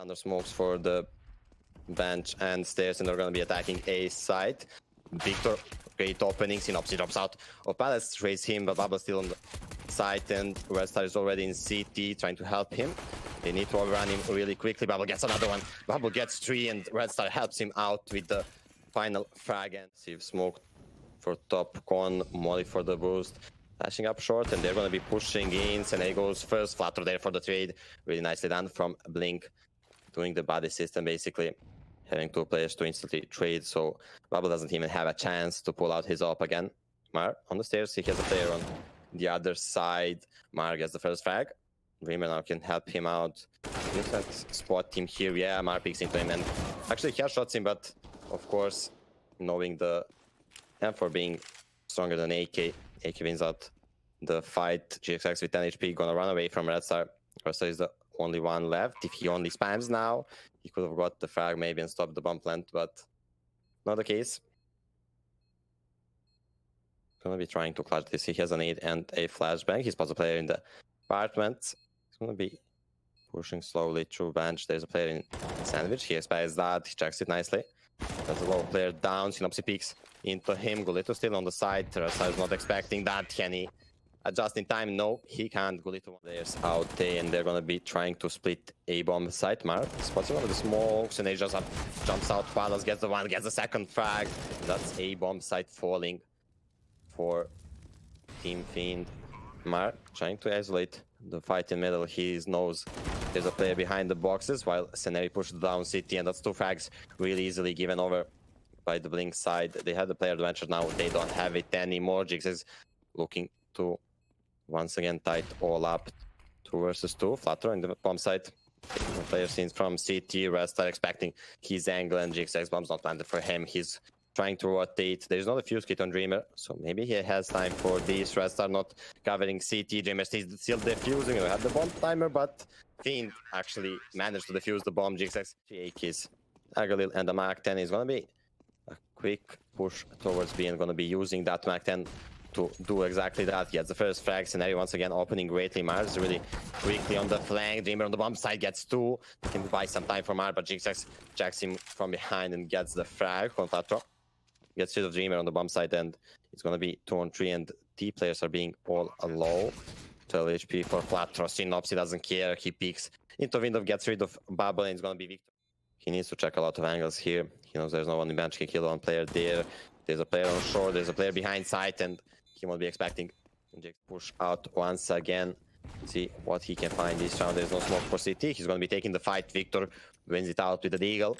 Thunder smokes for the bench and stairs, and they're going to be attacking A side. Victor, great opening. sinnopsyy drops out of Palace, trades him, but Bubble still on the side, and REDSTAR is already in CT trying to help him. They need to overrun him really quickly. Bubble gets another one. Bubble gets 3, and REDSTAR helps him out with the final frag. And Sieve smoke for top con, Molly for the boost. Flashing up short, and they're going to be pushing in. Seneri goes first, flatroo there for the trade. Really nicely done from Blink, doing the body system basically. Having 2 players to instantly trade, so Bubble doesn't even have a chance to pull out his op again. Mar on the stairs, he has a player on the other side. Mar gets the first frag. Dreamer now can help him out. Looks like spot him here. Yeah, Mar peeks into him, and actually he shots him, but of course, knowing the M4 being stronger than AK wins out the fight. GXX with 10 HP gonna run away from REDSTAR. REDSTAR is the only one left. If he only spams now, he could have got the frag maybe and stopped the bomb plant, but not the case. Gonna be trying to clutch this. He has a nade and a flashbang. He spots a player in the apartment. He's gonna be pushing slowly through bench. There's a player in sandwich. He expects that. He checks it nicely. There's a low player down. sinnopsyy peeks into him. Gulito still on the side. REDSTAR is not expecting that. Can he adjust in time? No, he can't. Gulito players out there, and they're gonna be trying to split A bomb site. Mar spots one of the smokes, and they just jumps out. Palace gets the one, gets the second frag. That's A bomb site falling for Team Fiend. Mar trying to isolate the fight in middle. He knows there's a player behind the boxes, while Seneri pushed down CT, and that's 2 frags really easily given over by the Blink side. They had the player advantage now. They don't have it anymore. Jigs is looking to once again tight all up. 2 versus 2. flatroo in the bomb side. The player seen from CT. REDSTAR expecting his angle, and GXX bomb's not planted for him. He's trying to rotate. There's not a fuse kit on Dreamer, so maybe he has time for this. REDSTAR not covering CT. Dreamer still defusing. We had the bomb timer, but Fiend actually managed to defuse the bomb. GXX, 3 AKs, Agalil, and the Mark 10 is gonna be a quick push towards B, and gonna be using that Mark 10 to do exactly that. Gets the first frag. Seneri once again opening greatly. Mars really quickly on the flank. Dreamer on the bomb side gets 2. He can buy some time for Mar, but GXX jacks him from behind and gets the frag. Juanflatroo gets rid of Dreamer on the bomb side, and it's gonna be 2-on-3, and T players are being all low. 12 HP for flatroo. sinnopsyy doesn't care. He peeks into window, gets rid of Bubble, and it's gonna be Victor. He needs to check a lot of angles here. He knows there's no one in bench. He can kill one player there. There's a player on shore. There's a player behind site, and he won't be expecting Jack push out once again. See what he can find this round. There's no smoke for CT. He's going to be taking the fight. Victor wins it out with the deagle.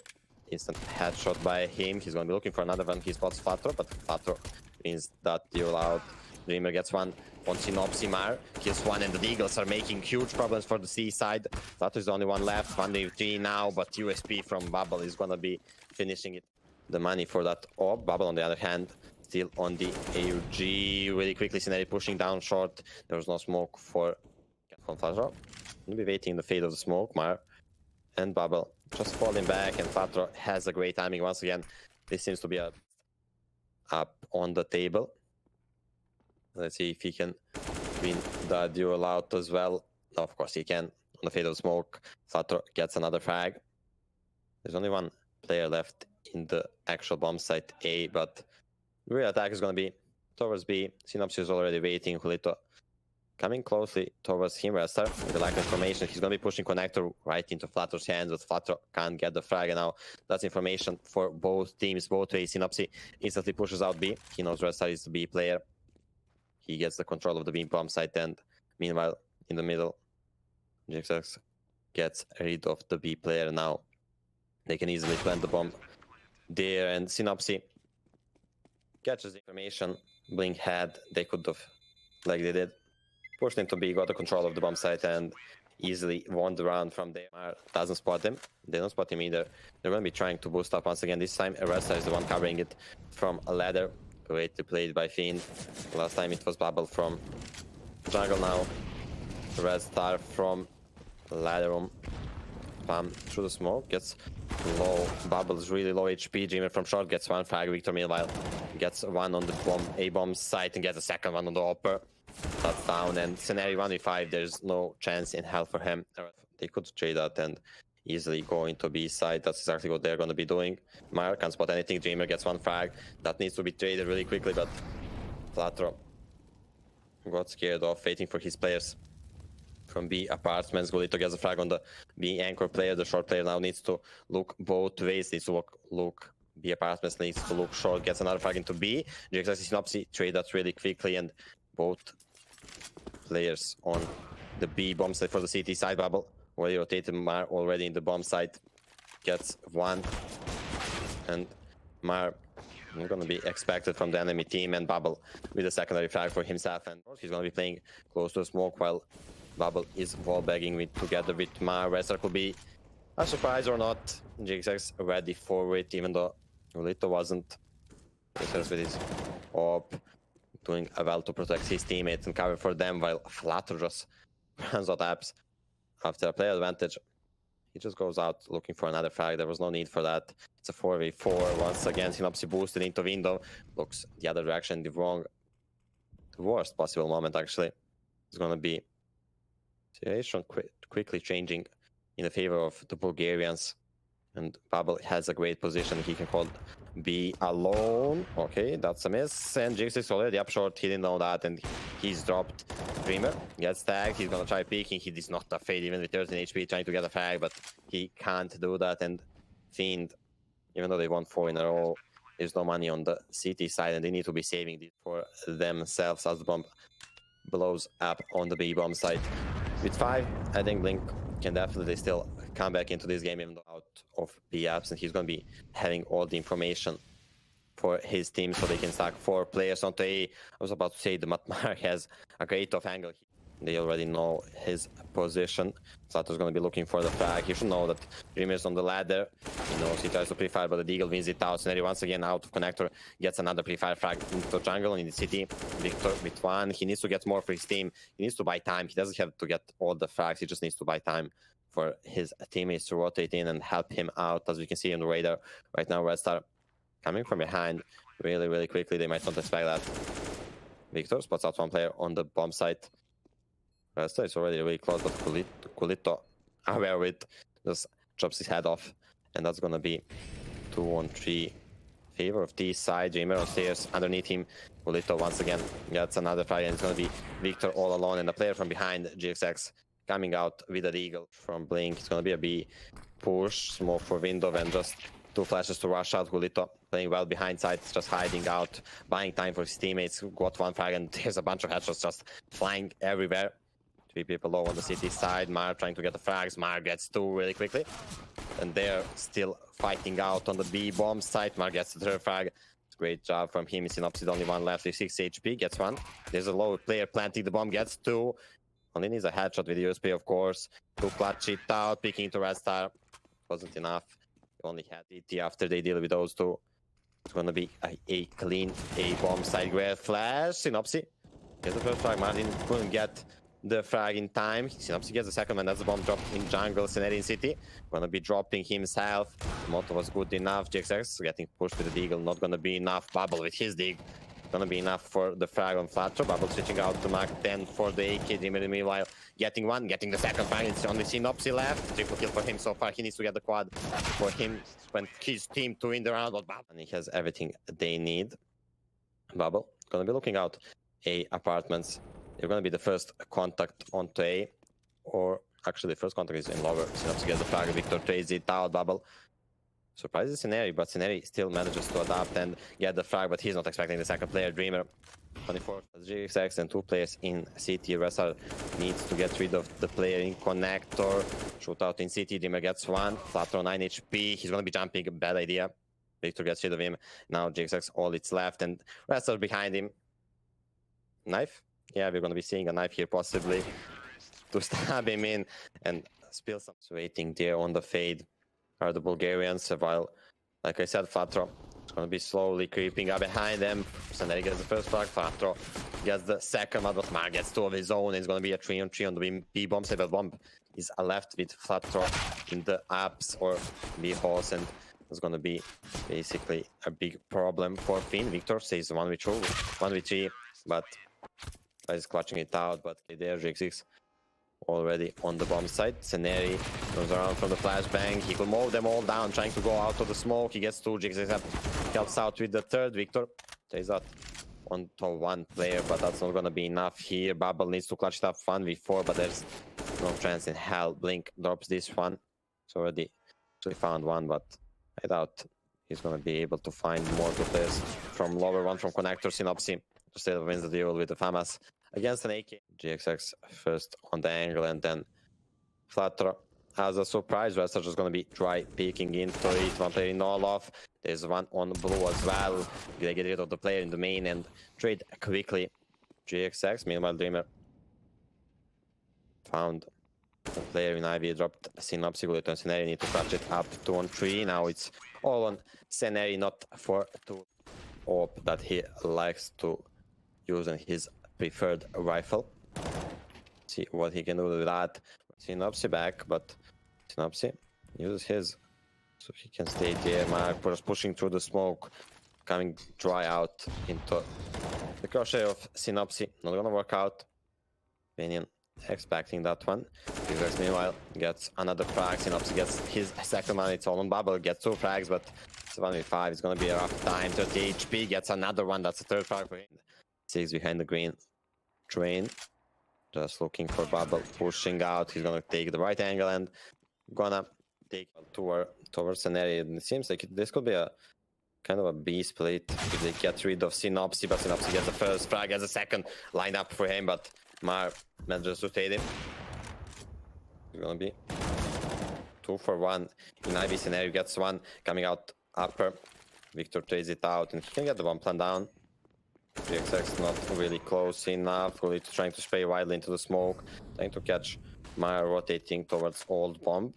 Instant headshot by him. He's going to be looking for another one. He spots flatroo, but flatroo wins that deal out. Dreamer gets one on sinnopsyy. Mar kills one, and the deagles are making huge problems for the C side. flatroo is the only one left. 1v3 now, but USP from Bubble is going to be finishing it. The money for that orb. Bubble on the other hand still on the AUG. Really quickly, Seneri pushing down short. There was no smoke for flatroo. We'll be waiting the fade of the smoke. Mar and Bubble just falling back, and flatroo has a great timing once again. This seems to be up on the table. Let's see if he can win the duel out as well. No, of course he can. On the fade of the smoke, flatroo gets another frag. There's only one player left in the actual bomb site A, but the real attack is going to be towards B. sinnopsyy is already waiting. Gulito coming closely towards him. REDSTAR with the lack of information. He's going to be pushing connector right into flatroo's hands, but flatroo can't get the frag. And now that's information for both teams, both ways. sinnopsyy instantly pushes out B. He knows REDSTAR is the B player. He gets the control of the B bomb site, and meanwhile, in the middle, GXX gets rid of the B player now. They can easily plant the bomb there, and sinnopsyy catches the information Blink had. They could have, like they did, pushed him to B, got the control of the bomb site, and easily won the round from there. Doesn't spot him. They don't spot him either. They're going to be trying to boost up once again. This time, REDSTAR is the one covering it from a ladder. Greatly played by Fiend. Last time it was Bubble from jungle. Now REDSTAR from ladder room. Spam through the smoke. Gets low. Bubble's really low HP. Dreamer from short gets one frag. Victor meanwhile gets one on the bomb, A-bomb site, and gets a second one on the upper. That's down, and Seneri 1v5. There's no chance in hell for him. They could trade that and easily going to B side. That's exactly what they're going to be doing. Mar can't spot anything. Dreamer gets one frag. That needs to be traded really quickly, but flatroo got scared off, waiting for his players from B apartments. Gulito gets a frag on the B anchor player. The short player now needs to look both ways. Needs to look B apartments, needs to look short. Gets another frag into B. GXX and sinnopsyy trade that really quickly, and both players on the B bomb side for the CT side. Bubble already rotated. Mar already in the bomb side gets one, and Mar going to be expected from the enemy team, and Bubble with a secondary frag for himself, and he's going to be playing close to the smoke while Bubble is wallbagging together with Mar. REDSTAR could be a surprise or not. GXX ready for it, even though gulito wasn't. GXX with his op doing well to protect his teammates and cover for them, while flatroo just runs out apps after a player advantage. He just goes out looking for another frag. There was no need for that. It's a 4v4. Once again, sinnopsyy boosted into window. Looks the other direction, the worst possible moment, actually. It's going to be situation quickly changing in the favor of the Bulgarians. And Bubble has a great position. He can hold B alone. Okay, that's a miss. And GXX is already up short. He didn't know that, and he's dropped. Dreamer gets tagged. He's gonna try peeking. He is not afraid, even with 13 HP, trying to get a frag, but he can't do that. And Fiend, even though they won 4 in a row, there's no money on the CT side, and they need to be saving this for themselves as the bomb blows up on the B bomb side. With 5, I think Blink can definitely still come back into this game, even though out of B apps, and he's going to be having all the information for his team so they can stack 4 players onto A. I was about to say the Matmar has a great off angle. They already know his position. Slato's going to be looking for the frag. He should know that Dreamer's on the ladder. He knows he tries to pre-fire, but the deagle wins it out. Snary once again out of connector, gets another pre-fire frag into jungle in the city. Victor with 1. He needs to get more for his team. He needs to buy time. He doesn't have to get all the frags. He just needs to buy time for his teammates to rotate in and help him out. As we can see on the radar right now, REDSTAR coming from behind really quickly. They might not expect that. Victor spots out one player on the bomb site. REDSTAR is already really close, but gulito, aware of it, just chops his head off, and that's gonna be 2-on-3 favor of T side. Dreamer on stairs underneath him. Gulito once again gets another fire, and it's gonna be Victor all alone, and the player from behind, GXX, coming out with a deagle from Blink. It's gonna be a B push, smoke for window, and just 2 flashes to rush out. Gulito playing well behind sides, just hiding out, buying time for his teammates. Got one frag, and there's a bunch of headshots just flying everywhere. 3 people low on the city side. Mar trying to get the frags. Mar gets 2 really quickly, and they're still fighting out on the B bomb side. Mar gets the 3rd frag. Great job from him. sinnopsyy, only 1 left with 6 HP. Gets 1. There's a low player planting the bomb. Gets 2. Only needs a headshot with USP, of course, to clutch it out. Peeking into REDSTAR. Wasn't enough. He only had ET after they deal with those 2. It's gonna be a clean A bomb side. Great flash. sinnopsyy gets the 1st frag. Martin couldn't get the frag in time. sinnopsyy gets the 2nd one. That's the bomb dropped in jungle. Scenario in city. Gonna be dropping himself. Moto was good enough. GXX getting pushed with the deagle. Not gonna be enough. Bubble with his dig. Gonna be enough for the frag on flatroo. Bubble switching out to Mark 10 for the AK. Dreamer meanwhile getting 1, getting the 2nd frag. It's only sinnopsyy left. Triple kill for him so far. He needs to get the quad for him when his team to win the round. But Bubble, and he has everything they need. Bubble gonna be looking out A apartments. They're gonna be the first contact onto A, or actually the first contact is in lower. sinnopsyy gets the frag. Victor trades it out. Bubble surprises Scenario, but Scenario still manages to adapt and get the frag, but he's not expecting the 2nd player. Dreamer 24. GXX and 2 players in CT. REDSTAR needs to get rid of the player in connector. Shootout in CT. Dreamer gets 1. flatroo 9 HP. He's gonna be jumping. Bad idea. Victor gets rid of him. Now GXX all it's left, and REDSTAR behind him. Knife? Yeah, we're gonna be seeing a knife here possibly to stab him in and spill some. So waiting there on the fade are the Bulgarians, while, like I said, flatroo is going to be slowly creeping up behind them. Scenario gets the 1st frag. flatroo gets the 2nd one, but Mar gets 2 of his own. It's going to be a 3-on-3 on the B bomb side, but bomb is left with flatroo in the apps or B holes, and it's going to be basically a big problem for Fiend. Victor says 1v2, 1v3, but is clutching it out. But there, GXX already on the bomb site. Seneri comes around from the flashbang. He will mow them all down, trying to go out of the smoke. He gets 2 jigs, helps out with the third. Victor stays out on top 1 player, but that's not gonna be enough here. Bubble needs to clutch it up 1v4, but there's no chance in hell. Blink drops this one. It's already actually found one, but I doubt he's gonna be able to find more good players from lower one from connector. sinnopsyy still wins the duel with the FAMAS against an AK. GXX first on the angle, and then Flatter as a surprise. REDSTAR just gonna be try peeking into it. One player in all off. There's one on blue as well. They get rid of the player in the main and trade quickly. GXX, meanwhile Dreamer found the player in Ivy, dropped sinnopsyy, gulito, and Seneri need to clutch it up 2 on 3. Now it's all on Seneri, not for 2. Hope that he likes to use his preferred rifle. See what he can do with that. sinnopsyy back, but sinnopsyy uses his, so he can stay there. Mark pushing through the smoke, coming dry out into the crochet of sinnopsyy. Not gonna work out. Opinion expecting that one. GXX meanwhile gets another frag. sinnopsyy gets his second one. It's all on bubble. Gets 2 frags, but it's 1v5. It's gonna be a rough time. 30 HP gets another one. That's the 3rd frag for him. 6 behind the green train. Just looking for bubble, pushing out. He's gonna take the right angle and gonna take towards an area. It seems like this could be a kind of a B split if they get rid of sinnopsyy, but sinnopsyy gets the first frag, gets the second lined up for him, but Mar manages to save him. It's gonna be 2 for 1. In Ivy, Seneri gets one coming out upper. Victor trades it out and he can get the bomb plan down. GXX not really close enough. Gulito trying to spray widely into the smoke, trying to catch Maya rotating towards old bomb.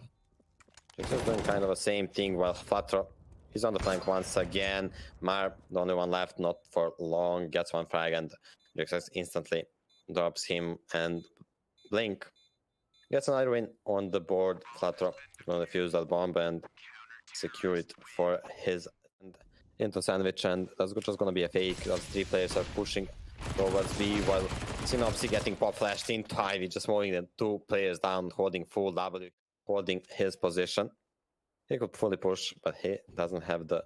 GXX doing kind of the same thing while Flatter is on the flank once again. Maya, the only one left, not for long, gets 1 frag and GXX instantly drops him, and Blink gets another win on the board. Flatter gonna defuse that bomb and secure it for his into sandwich, and that's just gonna be a fake. Those 3 players are pushing towards B while sinnopsyy getting pop flashed into Ivy, just moving the 2 players down, holding full W, holding his position. He could fully push, but he doesn't have the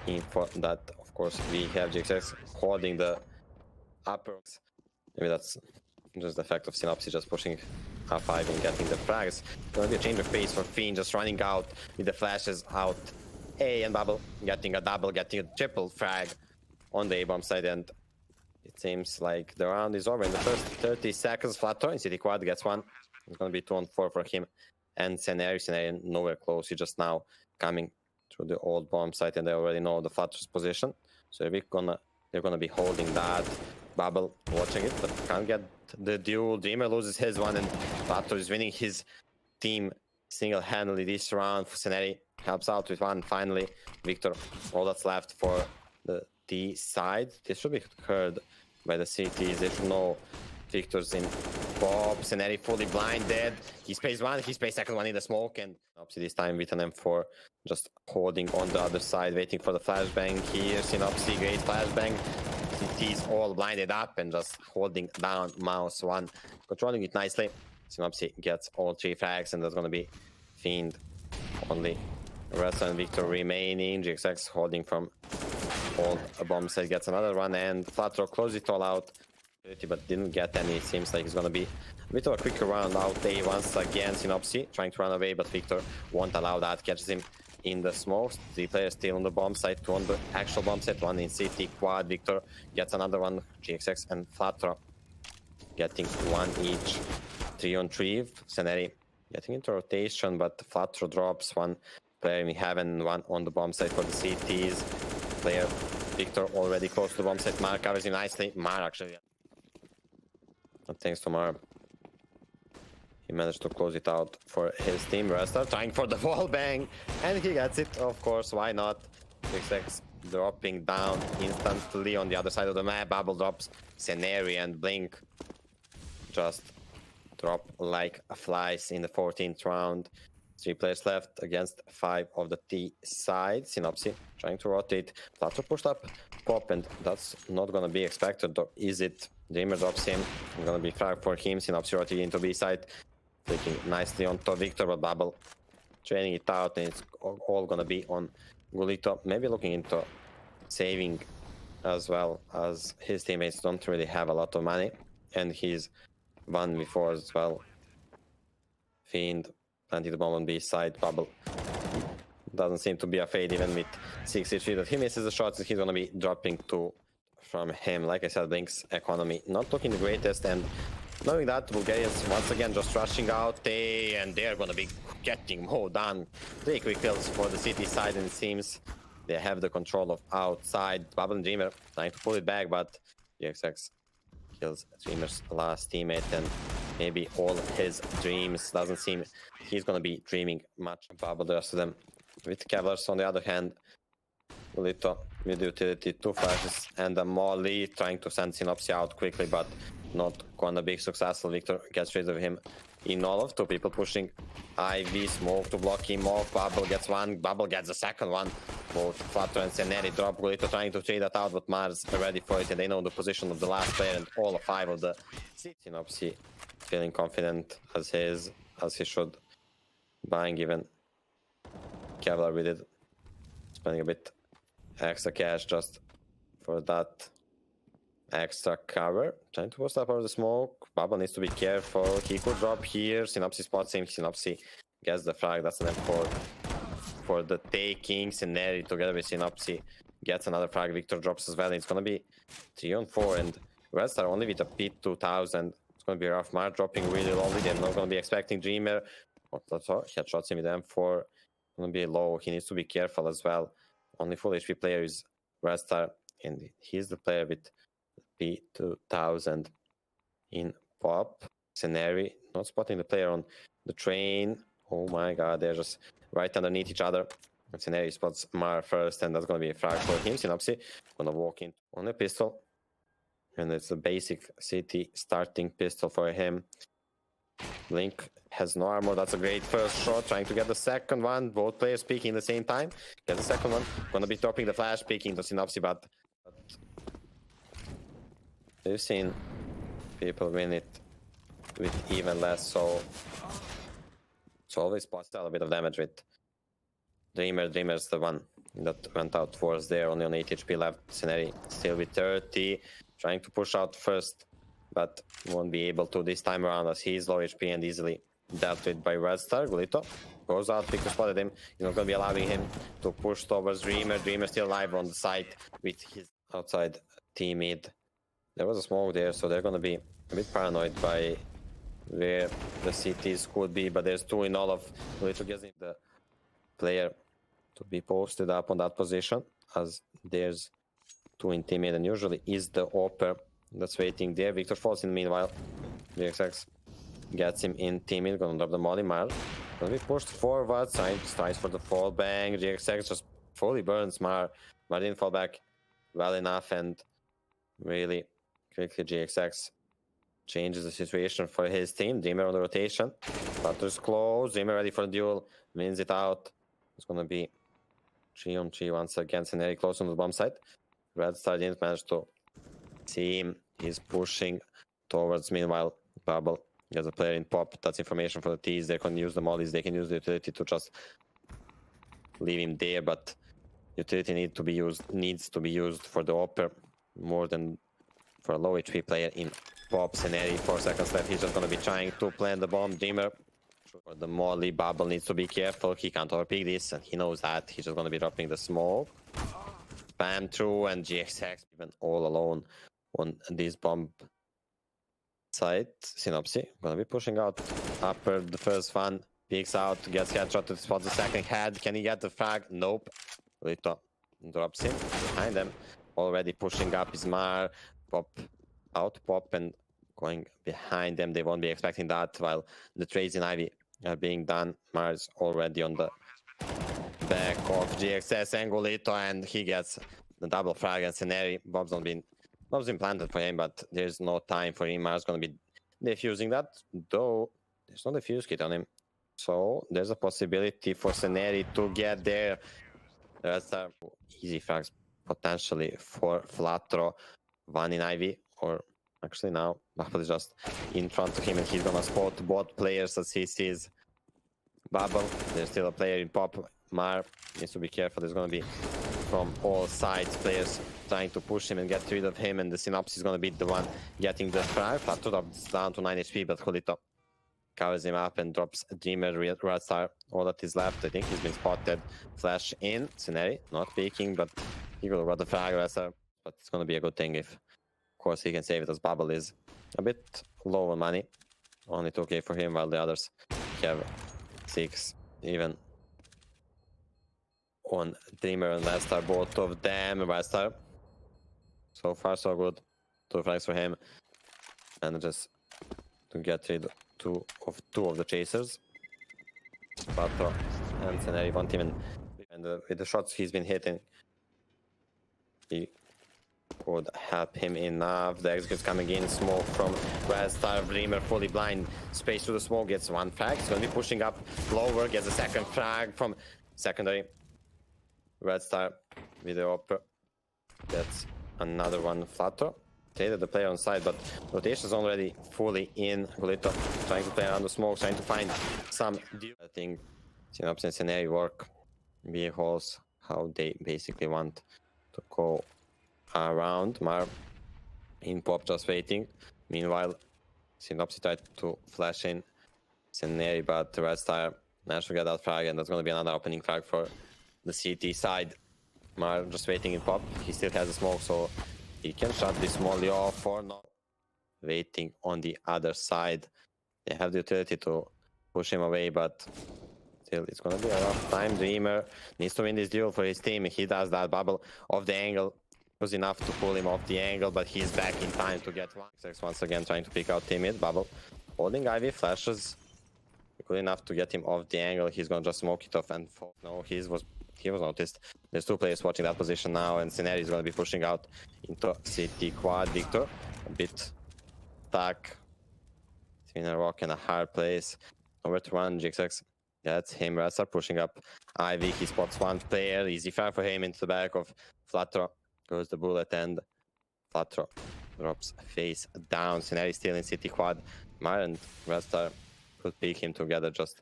info that, of course, we have. GXX holding the upper. Maybe that's just the fact of sinnopsyy just pushing up5 and getting the frags. Gonna be a change of pace for Fiend, just running out with the flashes out A and bubble, getting a double, getting a triple frag on the A bomb side, and it seems like the round is over in the first 30 seconds. Flatter in City Quad gets one. It's gonna be 2 on 4 for him and Seneri nowhere close. He's just now coming through the old bomb site, and they already know the Flatter's position, so they're gonna be holding that. Bubble watching it, but can't get the duel. Dreamer loses his one, and Flatter is winning his team single-handedly this round. Seneri helps out with one finally. Victor, all that's left for the D side. This should be heard by the CTs. They should know Victor's in Bob. Seneri fully blinded. He sprays one, he sprays second one in the smoke, and sinnopsyy this time with an M4 just holding on the other side, waiting for the flashbang here. sinnopsyy, great flashbang. CT's all blinded up and just holding down mouse one, controlling it nicely. sinnopsyy gets all 3 frags, and that's gonna be Fiend. Only REDSTAR and Victor remaining. GXX holding from all a bomb side gets another one, and Flatter closed it all out, but didn't get any. It seems like it's gonna be a bit of a quicker round out there once again. sinnopsyy trying to run away, but Victor won't allow that. Catches him in the smoke. 3 players still on the bomb site, 2 on the actual bomb site, 1 in City Quad. Victor gets another one. GXX and Flatter getting 1 each. 3 on 3. Seneri getting into rotation, but Flatter drops 1 player in heaven, 1 on the bomb site for the CTs. Player Victor already close to the bomb site. Mar covers him nicely. Mar actually. But thanks to Mar, he managed to close it out for his team. REDSTAR trying for the wall bang, and he gets it, of course, why not? GXX dropping down instantly on the other side of the map. Bubble drops Seneri, and Blink just drop like flies in the 14th round. 3 players left against 5 of the T side. sinnopsyy trying to rotate. Flatter pushed up pop, and that's not gonna be expected, or is it? Dreamer drops him. Gonna be frag for him. sinnopsyy rotating into B side. Flicking nicely onto Victor, but Bubble training it out, and it's all gonna be on Gulito. Maybe looking into saving as well, as his teammates don't really have a lot of money, and he's 1v4 as well. Fiend planted the bomb on B side. Bubble doesn't seem to be afraid, even with 6 HP that he misses the shots. He's gonna be dropping 2 from him. Like I said, Blink's economy not looking the greatest, and knowing that, Bulgarians once again just rushing out, and they're gonna be getting more done. 3 quick kills for the city side, and it seems they have the control of outside. Bubble and Dreamer trying to pull it back, but GXX kills Dreamer's last teammate, and maybe all his dreams. Doesn't seem he's gonna be dreaming much. Bubble the rest of them with Cavaliers. On the other hand, Gulito with utility, 2 flashes and a molly, trying to send sinnopsyy out quickly, but not gonna be successful. Victor gets rid of him in all of 2 people pushing Ivy. Smoke to block him off. Bubble gets one. Bubble gets the second one. Both Flatroo and Seneri drop. Gulito trying to trade that out, but Mars are ready for it, and they know the position of the last player and all of 5 of the sinnopsyy feeling confident as he should, buying even Kevlar with it, spending a bit extra cash just for that extra cover. Trying to post up over the smoke. Bubble needs to be careful. He could drop here. sinnopsyy spots him. sinnopsyy gets the frag. That's an M4 for the taking. Seneri together with sinnopsyy gets another frag. Victor drops as well. It's gonna be 3-on-4, and REDSTAR only with a P2000. It's gonna be rough. Mar dropping really lowly. They're not gonna be expecting Dreamer. Headshots him with M4. Gonna be low. He needs to be careful as well. Only full HP player is REDSTAR, and he's the player with P2000 in pop. Seneri not spotting the player on the train. Oh my god, they're just right underneath each other. And Seneri spots Mar first, and that's gonna be a frag for him. sinnopsyy gonna walk in on a pistol, and it's a basic city starting pistol for him. Blink has no armor. That's a great first shot. Trying to get the second one. Both players peeking at the same time. Get the second one. Gonna be dropping the flash, peeking to sinnopsyy, but we've seen people win it with even less, so it's always possible a bit of damage with Dreamer. Dreamer's the one that went out towards there, only on 8 HP left. Seneri still with 30, trying to push out first, but won't be able to this time around, as he's low HP and easily dealt with by REDSTAR. Gulito goes out, Victor spotted him. He's not going to be allowing him to push towards Dreamer. Dreamer still alive on the side with his outside teammate. There was a smoke there, so they're going to be a bit paranoid by where the cities could be, but there's 2 in all of. Gulito gets the player to be posted up on that position, as there's 2 in teammate, and usually is the AWPer that's waiting there. Victor falls in the meanwhile. GXX gets him in teammate. Gonna drop the molly. Mar gonna be pushed forward. Tries for the fall. Bang. GXX just fully burns Mar. Mar didn't fall back well enough, and really quickly GXX changes the situation for his team. Dreamer on the rotation. Butter's close. Dreamer ready for the duel. Wins it out. It's gonna be 3-on-3 once again. Seneri close on the bomb site. REDSTAR didn't manage to see him. He's pushing towards. Meanwhile, Bubble gets a player in pop. That's information for the T's. They can use the mollies. They can use the utility to just leave him there, but utility needs to be used for the AWPer more than for a low HP player in pop. Seneri, 4 seconds left. He's just going to be trying to plant the bomb. Dreamer for the molly. Bubble needs to be careful. He can't overpeak this, and he knows that. He's just going to be dropping the smoke. Spam through, and GXX even all alone on this bomb site. sinnopsyy gonna be pushing out upper. The first one peeks out, gets headshot, spots the second head. Can he get the frag? Nope. Gulito drops him behind them. Already pushing up is Mar. Pop out, pop, and going behind them. They won't be expecting that, while the trades in Ivy are being done. Mar's already on the back of GXS and Gulito, and he gets the double frag, and Seneri. Bob's been planted for him, but there's no time for him. Mar's gonna be defusing that, though there's no defuse kit on him, so there's a possibility for Seneri to get there. That's easy frags potentially for Flatroo. 1 in Ivy, or Actually, now Bubble is just in front of him and he's gonna spot both players as he sees Bubble. There's still a player in pop. Mar needs to be careful. There's gonna be from all sides players trying to push him and get rid of him, and the sinnopsyy is gonna be the one getting the frag. flatroo drops down to 9 HP, but gulito covers him up and drops Dreamer, REDSTAR. All that is left. I think he's been spotted. Flash in. Scenario not peeking, but he will got the frag, REDSTAR. But it's gonna be a good thing if, of course, he can save it, as Bubble is a bit low on money. Only 2k for him, while the others have 6, even on Dreamer and REDSTAR, both of them. REDSTAR, so far so good. 2 frags for him, and just to get rid two of the chasers. Flatroo and Scenario won't even, and with the shots he's been hitting, he would help him enough. The execute's coming in, smoke from REDSTAR. Dreamer fully blind, space through the smoke, gets 1 frag. He's gonna be pushing up lower, gets a 2nd frag from secondary. REDSTAR with the op, gets another one. Flatroo traded the player on side, but rotation is already fully in. Gulito trying to play around the smoke, trying to find some deal. I think sinnopsyy and Scenario work vehicles how they basically want to go around. Mar in pop just waiting. Meanwhile, sinnopsyy tried to flash in Scenario, but REDSTAR managed to get that frag, and that's going to be another opening frag for the CT side. Mar just waiting in pop. He still has a smoke, so he can shut this molly off or not. Waiting on the other side. They have the utility to push him away, but still it's going to be a rough time. Dreamer needs to win this duel for his team. He does that. Bubble off the angle was enough to pull him off the angle, but he's back in time to get one. Cerq once again trying to pick out teammate. Bubble holding Ivy, flashes good enough to get him off the angle. He's gonna just smoke it off and fall. No, he was noticed. There's 2 players watching that position now, and Scenario is gonna be pushing out into CT quad. Victor a bit stuck between a rock and a hard place. Nowhere to run. GXX, that's him. REDSTAR pushing up Ivy. He spots 1 player. Easy fire for him into the back of Flatroo. Goes the bullet, and Flatroo drops face down. Scenario still in CT quad. Mar and REDSTAR could pick him together, just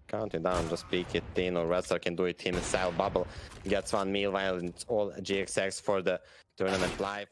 counting down, just pick it in, or REDSTAR can do it himself. Bubble gets 1 meal, while it's all GXX for the tournament live.